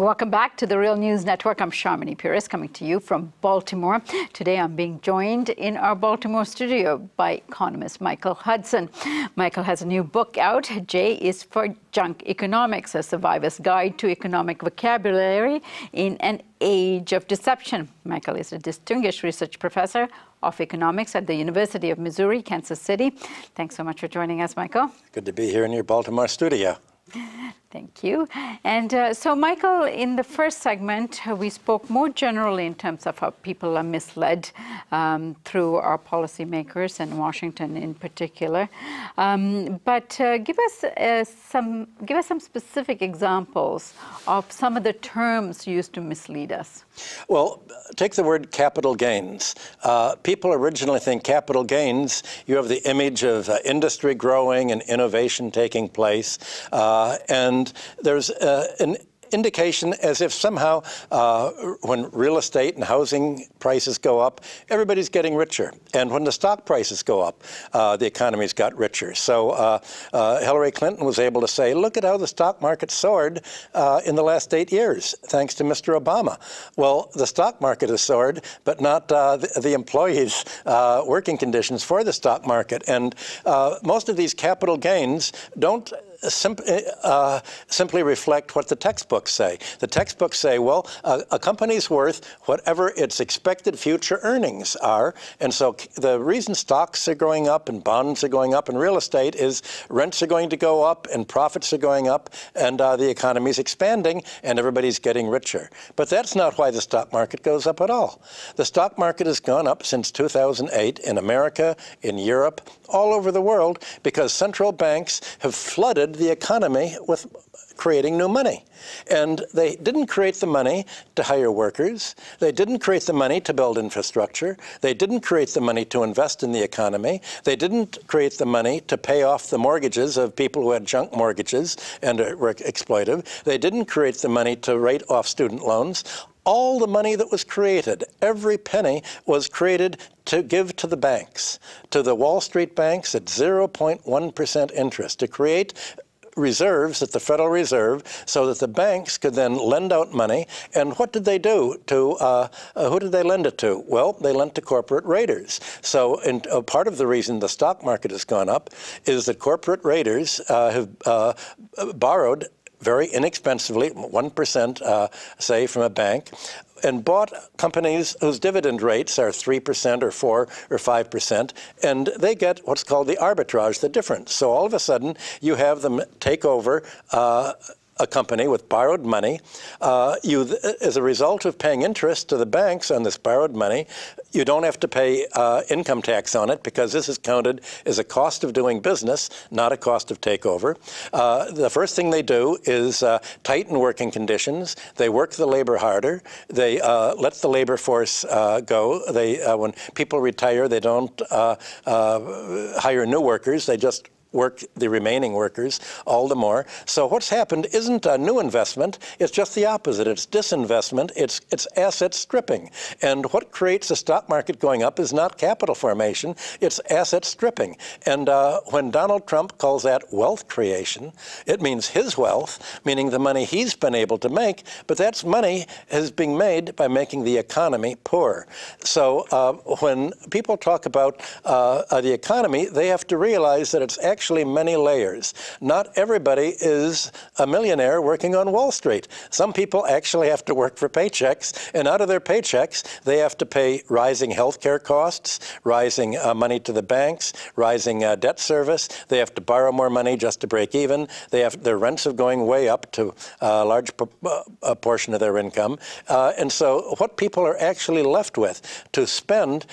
Welcome back to the Real News Network. I'm Sharmini Pires coming to you from Baltimore. Today I'm being joined in our Baltimore studio by economist Michael Hudson. Michael has a new book out, J is for Junk Economics, a survivor's guide to economic vocabulary in an age of deception. Michael is a distinguished research professor of economics at the University of Missouri, Kansas City. Thanks so much for joining us, Michael. Good to be here in your Baltimore studio. Thank you. And so, Michael, in the first segment, we spoke more generally in terms of how people are misled through our policymakers in Washington in particular. But give us some specific examples of some of the terms used to mislead us. Well, take the word capital gains. People originally think capital gains, you have the image of industry growing and innovation taking place. And there's an indication as if somehow when real estate and housing prices go up, everybody's getting richer. And when the stock prices go up, the economy's got richer. So Hillary Clinton was able to say, look at how the stock market soared in the last 8 years, thanks to Mr. Obama. Well, the stock market has soared, but not the employees' working conditions for the stock market. And most of these capital gains don't simply reflect what the textbooks say. The textbooks say, well, a company's worth whatever its expected future earnings are. And so the reason stocks are going up and bonds are going up and real estate is rents are going to go up and profits are going up and the economy's expanding and everybody's getting richer. But that's not why the stock market goes up at all. The stock market has gone up since 2008 in America, in Europe, all over the world because central banks have flooded the economy with creating new money. And they didn't create the money to hire workers. They didn't create the money to build infrastructure. They didn't create the money to invest in the economy. They didn't create the money to pay off the mortgages of people who had junk mortgages and were exploitive. They didn't create the money to write off student loans. All the money that was created, every penny, was created to give to the banks, to the Wall Street banks at 0.1% interest, to create reserves at the Federal Reserve so that the banks could then lend out money. And what did they do to, who did they lend it to? Well, they lent to corporate raiders. So part of the reason the stock market has gone up is that corporate raiders have borrowed very inexpensively, 1%, say, from a bank, and bought companies whose dividend rates are 3% or 4 or 5%, and they get what's called the arbitrage, the difference. So all of a sudden, you have them take over a company with borrowed money. As a result of paying interest to the banks on this borrowed money, you don't have to pay income tax on it because this is counted as a cost of doing business, not a cost of takeover. The first thing they do is tighten working conditions. They work the labor harder. They let the labor force go. When people retire, they don't hire new workers. They just work the remaining workers all the more. So what's happened isn't a new investment, it's just the opposite. It's disinvestment, it's asset stripping. And what creates the stock market going up is not capital formation, it's asset stripping. And when Donald Trump calls that wealth creation, it means his wealth, meaning the money he's been able to make, but that's money is being made by making the economy poor. So when people talk about the economy, they have to realize that it's actually many layers. Not everybody is a millionaire working on Wall Street. Some people actually have to work for paychecks, and out of their paychecks, they have to pay rising health care costs, rising money to the banks, rising debt service. They have to borrow more money just to break even. Their rents are going way up to a large portion of their income. And so what people are actually left with to spend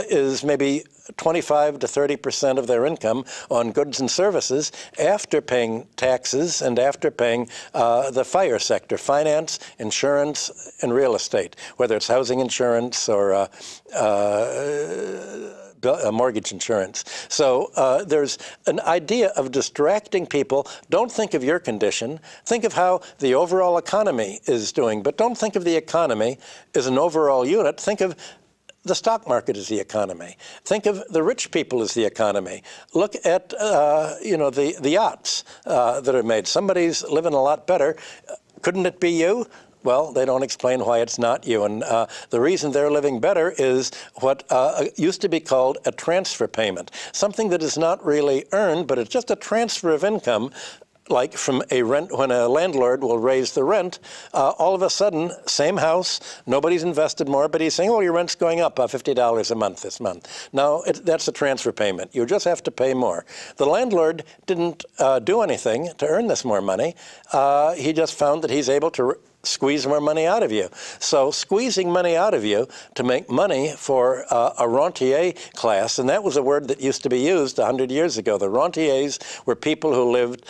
is maybe 25 to 30% of their income on goods and services after paying taxes and after paying the FIRE sector, finance, insurance, and real estate, whether it's housing insurance or mortgage insurance. So there's an idea of distracting people. Don't think of your condition. Think of how the overall economy is doing, but don't think of the economy as an overall unit. Think of the stock market is the economy. Think of the rich people as the economy. Look at the yachts that are made. Somebody's living a lot better. couldn't it be you? Well, they don't explain why it's not you. And the reason they're living better is what used to be called a transfer payment, something that is not really earned, but it's just a transfer of income. Like from a rent, when a landlord will raise the rent, all of a sudden, same house, nobody's invested more, but he's saying, oh, your rent's going up $50 a month this month. Now, that's a transfer payment. You just have to pay more. The landlord didn't do anything to earn this more money. He just found that he's able to squeeze more money out of you. So squeezing money out of you to make money for a rentier class, and that was a word that used to be used 100 years ago. The rentiers were people who lived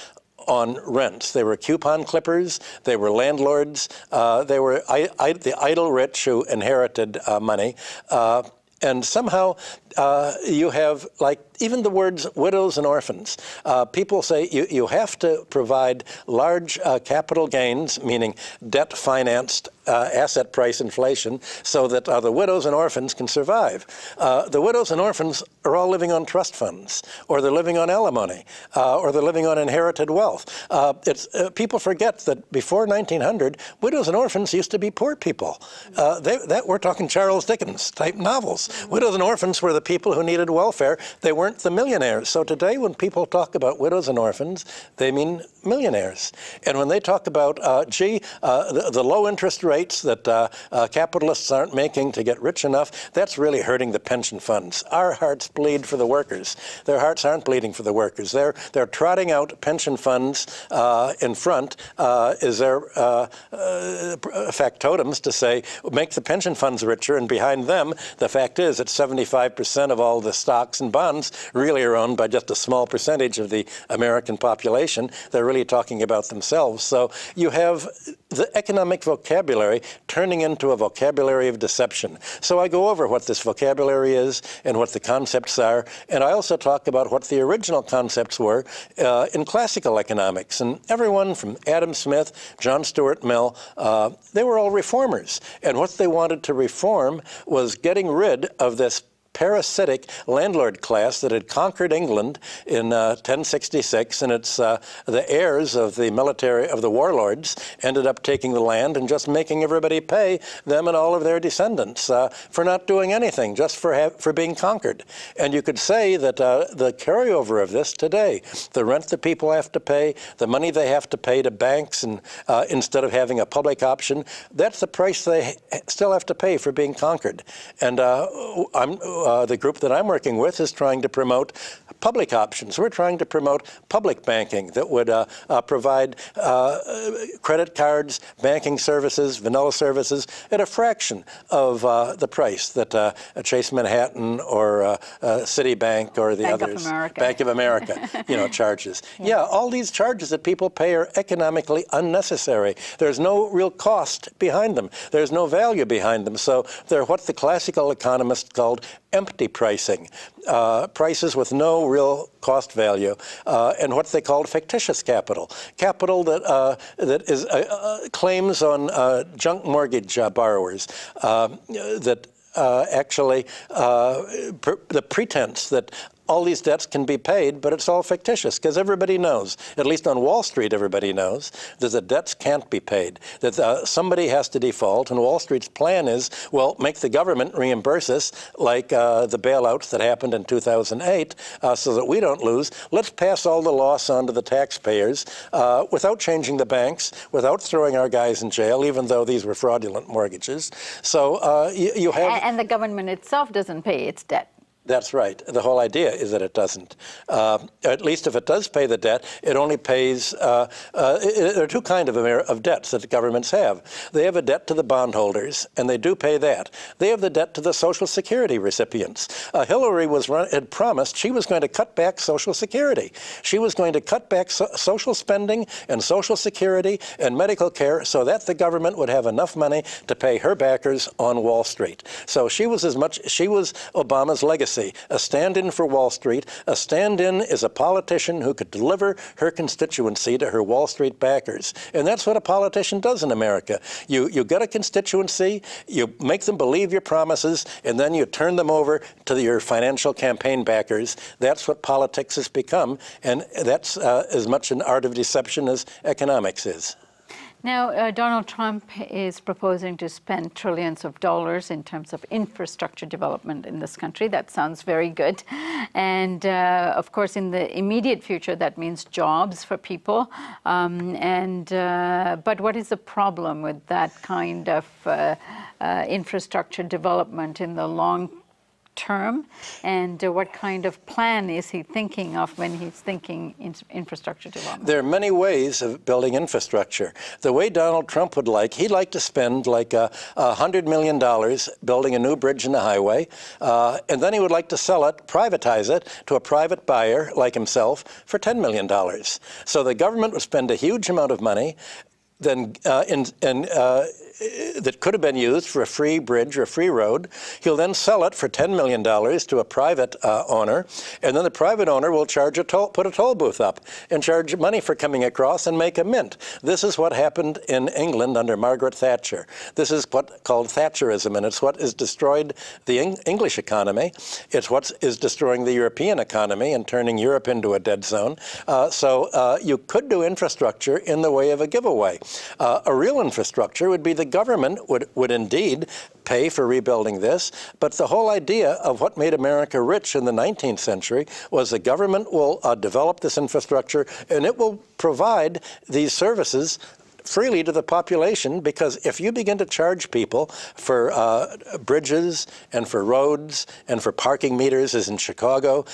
on rents. They were coupon clippers. They were landlords. They were the idle rich who inherited money. And somehow you have, like, even the words widows and orphans. People say you have to provide large capital gains, meaning debt-financed asset price inflation, so that the widows and orphans can survive. The widows and orphans are all living on trust funds, or they're living on alimony, or they're living on inherited wealth. People forget that before 1900, widows and orphans used to be poor people. We're talking Charles Dickens type novels. Widows and orphans were the people who needed welfare. They weren't the millionaires. So today when people talk about widows and orphans, they mean millionaires. And when they talk about, the low interest rates that capitalists aren't making to get rich enough, that's really hurting the pension funds. Our hearts bleed for the workers. Their hearts aren't bleeding for the workers. They're trotting out pension funds in front is their factotums to say, make the pension funds richer, and behind them, the fact is that 75% of all the stocks and bonds really are owned by just a small percentage of the American population. They're really talking about themselves. So you have the economic vocabulary turning into a vocabulary of deception. So I go over what this vocabulary is and what the concepts are, and I also talk about what the original concepts were in classical economics. And everyone from Adam Smith, John Stuart Mill, they were all reformers. And what they wanted to reform was getting rid of this parasitic landlord class that had conquered England in 1066, and it's the heirs of the military, of the warlords, ended up taking the land and just making everybody pay, them and all of their descendants, for not doing anything, just for being conquered. And you could say that the carryover of this today, the rent that people have to pay, the money they have to pay to banks, and instead of having a public option, that's the price they still have to pay for being conquered. And the group that I'm working with is trying to promote public options. We're trying to promote public banking that would provide credit cards, banking services, vanilla services at a fraction of the price that Chase Manhattan or Citibank or the others, Bank of America, charges. Yeah, all these charges that people pay are economically unnecessary. There's no real cost behind them. There's no value behind them. So they're what the classical economists called empty pricing, prices with no real cost value, and what they called fictitious capital, capital that is claims on junk mortgage borrowers, that actually the pretense that all these debts can be paid, but it's all fictitious, because everybody knows, at least on Wall Street everybody knows, that the debts can't be paid, that somebody has to default, and Wall Street's plan is, well, make the government reimburse us, like the bailouts that happened in 2008, so that we don't lose. Let's pass all the loss on to the taxpayers without changing the banks, without throwing our guys in jail, even though these were fraudulent mortgages. So you have... And the government itself doesn't pay its debt. That's right. The whole idea is that it doesn't. At least if it does pay the debt, it only pays, there are two kinds of debts that governments have. They have a debt to the bondholders, and they do pay that. They have the debt to the Social Security recipients. Hillary had promised she was going to cut back Social Security. She was going to cut back social spending and Social Security and medical care so that the government would have enough money to pay her backers on Wall Street. So she was Obama's legacy. A stand-in for Wall Street. A stand-in is a politician who could deliver her constituency to her Wall Street backers. And that's what a politician does in America. You get a constituency, you make them believe your promises, and then you turn them over to your financial campaign backers. That's what politics has become, and that's as much an art of deception as economics is. Now, Donald Trump is proposing to spend trillions of dollars in terms of infrastructure development in this country. That sounds very good. And of course, in the immediate future, that means jobs for people. But what is the problem with that kind of infrastructure development in the long term, and what kind of plan is he thinking of when he's thinking infrastructure development? There are many ways of building infrastructure. The way Donald Trump would like, he'd like to spend like $100 million building a new bridge and a highway, and then he would like to sell it, privatize it to a private buyer like himself for $10 million. So the government would spend a huge amount of money then that could have been used for a free bridge or a free road. He'll then sell it for $10 million to a private owner, and then the private owner will charge put a toll booth up and charge money for coming across and make a mint. This is what happened in England under Margaret Thatcher. This is what called Thatcherism, and it's what has destroyed the English economy. It's what is destroying the European economy and turning Europe into a dead zone. So you could do infrastructure in the way of a giveaway. A real infrastructure would be the government would indeed pay for rebuilding this, but the whole idea of what made America rich in the 19th century was the government will develop this infrastructure and it will provide these services freely to the population, because if you begin to charge people for bridges and for roads and for parking meters, as in Chicago,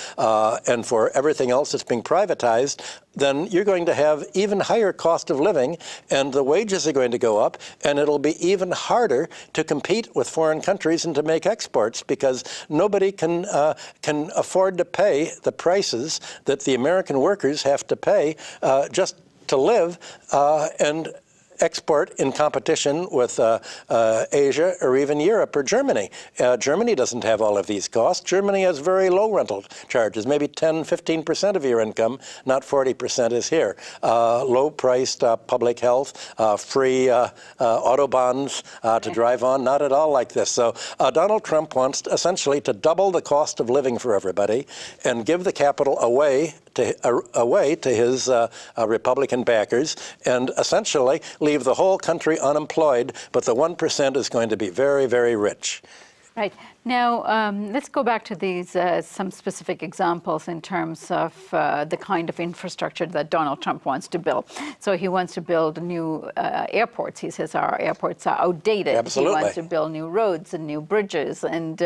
and for everything else that's being privatized, then you're going to have even higher cost of living, and the wages are going to go up, and it'll be even harder to compete with foreign countries and to make exports, because nobody can afford to pay the prices that the American workers have to pay just to live and export in competition with Asia or even Europe or Germany. Germany doesn't have all of these costs. Germany has very low rental charges, maybe 10, 15% of your income, not 40% is here. Low-priced public health, free autobahns to drive on, not at all like this. So Donald Trump wants essentially to double the cost of living for everybody and give the capital away to his Republican backers, and essentially leave the whole country unemployed, but the 1% is going to be very, very rich. Right. Now, let's go back to these some specific examples in terms of the kind of infrastructure that Donald Trump wants to build. So he wants to build new airports. He says our airports are outdated. Absolutely. He wants to build new roads and new bridges and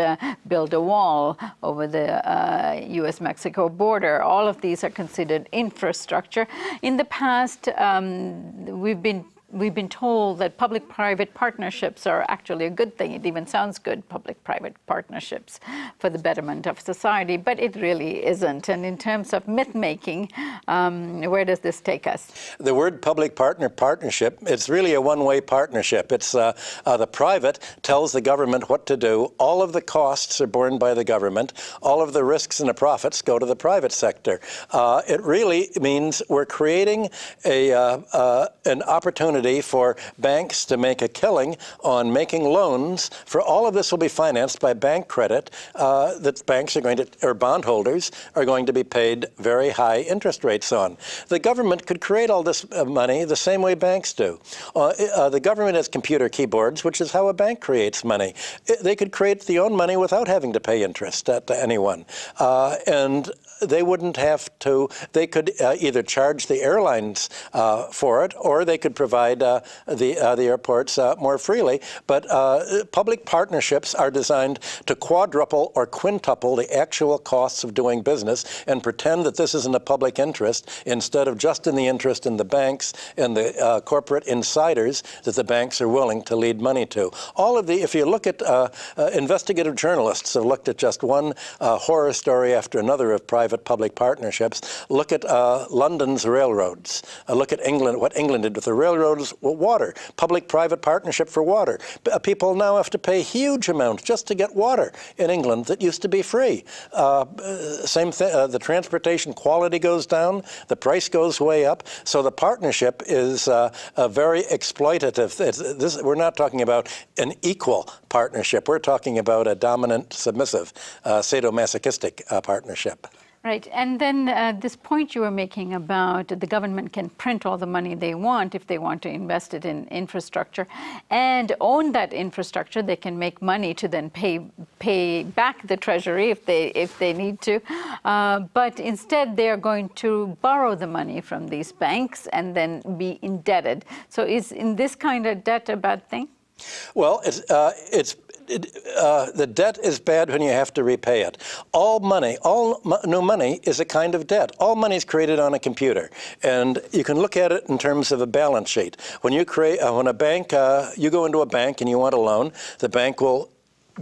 build a wall over the U.S.-Mexico border. All of these are considered infrastructure. In the past, we've been told that public-private partnerships are actually a good thing. It even sounds good, public-private partnerships for the betterment of society, but it really isn't. And in terms of myth-making, where does this take us? The word public-partnership, it's really a one-way partnership. It's the private tells the government what to do. All of the costs are borne by the government. All of the risks and the profits go to the private sector. It really means we're creating an opportunity for banks to make a killing on making loans. For all of this will be financed by bank credit that banks are going to, or bondholders are going to be paid very high interest rates on. The government could create all this money the same way banks do. The government has computer keyboards, which is how a bank creates money. They could create their own money without having to pay interest to anyone. And they wouldn't have to, they could either charge the airlines for it, or they could provide the airports more freely. But public partnerships are designed to quadruple or quintuple the actual costs of doing business and pretend that this is in the public interest instead of just in the interest in the banks and the corporate insiders that the banks are willing to lead money to. All of the, if you look at investigative journalists have looked at just one horror story after another of private-public partnerships. Look at London's railroads. Look at England, what England did with the railroads, water, public-private partnership for water. People now have to pay huge amounts just to get water in England that used to be free. Same thing, the transportation quality goes down, the price goes way up, so the partnership is very exploitative. We're not talking about an equal partnership. We're talking about a dominant, submissive, sadomasochistic partnership. Right. And then this point you were making about the government can print all the money they want if they want to invest it in infrastructure and own that infrastructure. They can make money to then pay back the Treasury if they need to. But instead, they are going to borrow the money from these banks and then be indebted. So is in this kind of debt a bad thing? Well, the debt is bad when you have to repay it. All new money is a kind of debt. All money is created on a computer, and you can look at it in terms of a balance sheet. When you when a bank, you go into a bank and you want a loan, the bank will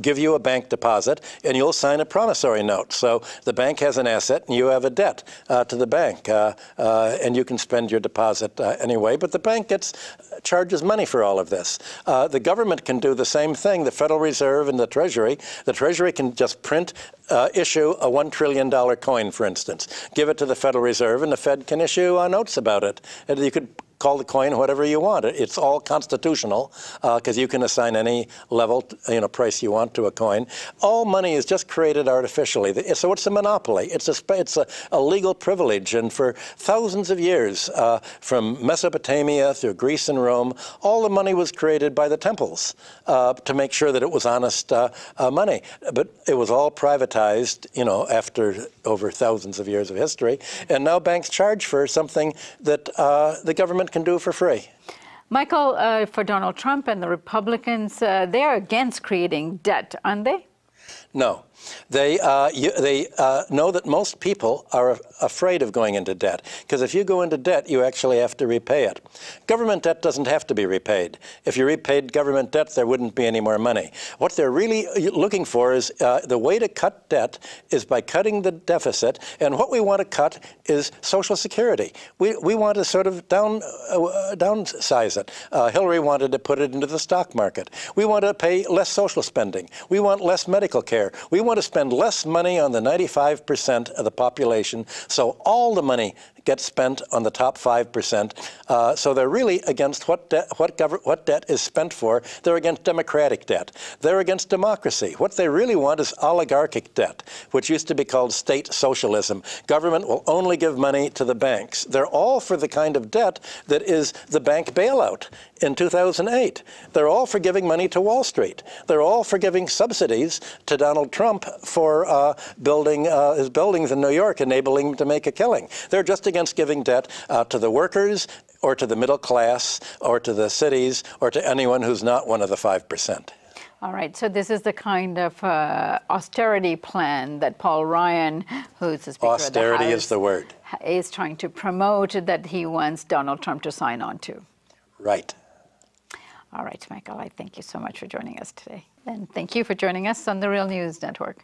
give you a bank deposit, and you'll sign a promissory note. So the bank has an asset, and you have a debt to the bank, and you can spend your deposit anyway. But the bank charges money for all of this. The government can do the same thing. The Federal Reserve and the Treasury. The Treasury can just issue a $1 trillion coin, for instance. Give it to the Federal Reserve, and the Fed can issue notes about it. And you could call the coin whatever you want. It's all constitutional because you can assign any level, price you want to a coin. All money is just created artificially. So it's a monopoly. It's a legal privilege. And for thousands of years, from Mesopotamia through Greece and Rome, all the money was created by the temples to make sure that it was honest money. But it was all privatized, after over thousands of years of history. And now banks charge for something that the government can do for free. Michael, for Donald Trump and the Republicans, they're against creating debt, aren't they? No. They know that most people are afraid of going into debt, because if you go into debt, you actually have to repay it. Government debt doesn't have to be repaid. If you repaid government debt, there wouldn't be any more money. What they're really looking for is the way to cut debt is by cutting the deficit, and what we want to cut is Social Security. We want to sort of downsize it. Hillary wanted to put it into the stock market. We want to pay less social spending. We want less medical care. We want to spend less money on the 95% of the population, so all the money gets spent on the top 5%. So they're really against what debt is spent for. They're against democratic debt. They're against democracy. What they really want is oligarchic debt, which used to be called state socialism. Government will only give money to the banks. They're all for the kind of debt that is the bank bailout in 2008. They're all for giving money to Wall Street. They're all for giving subsidies to Donald Trump for building his buildings in New York, enabling him to make a killing. They're just against giving debt to the workers or to the middle class or to the cities or to anyone who's not one of the 5%. All right, so this is the kind of austerity plan that Paul Ryan, who's the Speaker of the House, austerity is the word, is trying to promote, that he wants Donald Trump to sign on to. Right. All right, Michael, I thank you so much for joining us today. And thank you for joining us on the Real News Network.